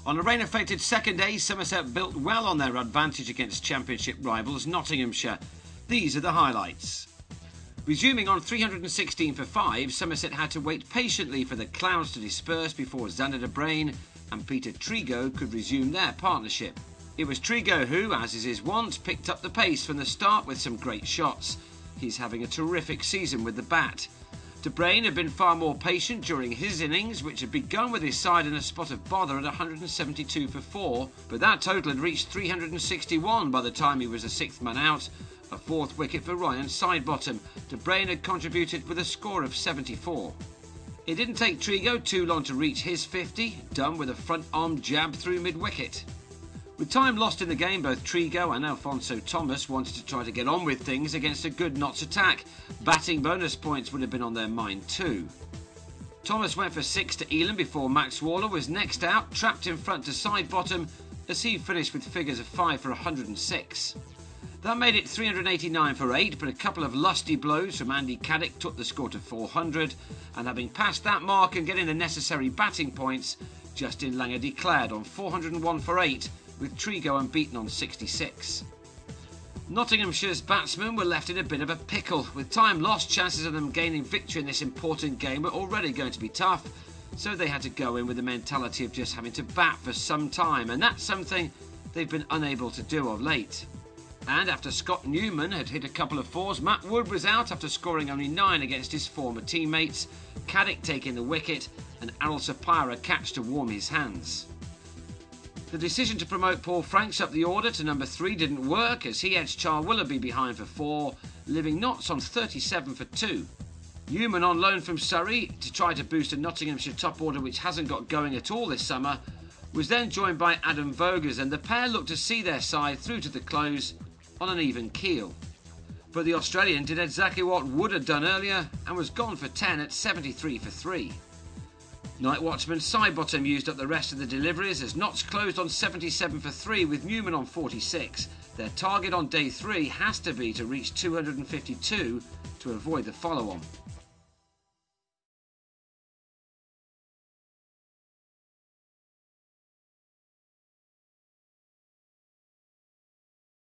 On a rain-affected second day, Somerset built well on their advantage against Championship rivals Nottinghamshire. These are the highlights. Resuming on 316 for 5, Somerset had to wait patiently for the clouds to disperse before Xander de Brain and Peter Trigo could resume their partnership. It was Trigo who, as is his wont, picked up the pace from the start with some great shots. He's having a terrific season with the bat. De Brain had been far more patient during his innings, which had begun with his side in a spot of bother at 172 for 4, but that total had reached 361 by the time he was the sixth man out. A fourth wicket for Ryan Sidebottom. De Brain had contributed with a score of 74. It didn't take Trigo too long to reach his 50, done with a front-arm jab through mid-wicket. With time lost in the game, both Trigo and Alphonso Thomas wanted to try to get on with things against a good Notts attack. Batting bonus points would have been on their mind too. Thomas went for 6 to Elam before Max Waller was next out, trapped in front to Sidebottom as he finished with figures of 5 for 106. That made it 389 for 8, but a couple of lusty blows from Andy Caddick took the score to 400, and having passed that mark and getting the necessary batting points, Justin Langer declared on 401 for 8, with Trigo unbeaten on 66. Nottinghamshire's batsmen were left in a bit of a pickle. With time lost, chances of them gaining victory in this important game were already going to be tough, so they had to go in with the mentality of just having to bat for some time, and that's something they've been unable to do of late. And after Scott Newman had hit a couple of fours, Matt Wood was out after scoring only 9 against his former teammates, Caddick taking the wicket and Arul Sapire a catch to warm his hands. The decision to promote Paul Franks up the order to number 3 didn't work as he edged Charles Willoughby behind for 4, leaving Notts on 37 for 2. Newman on loan from Surrey to try to boost a Nottinghamshire top order which hasn't got going at all this summer, was then joined by Adam Vogers, and the pair looked to see their side through to the close on an even keel. But the Australian did exactly what Wood had done earlier and was gone for 10 at 73 for 3. Night watchman Sidebottom used up the rest of the deliveries as Notts closed on 77 for 3 with Newman on 46. Their target on day 3 has to be to reach 252 to avoid the follow-on.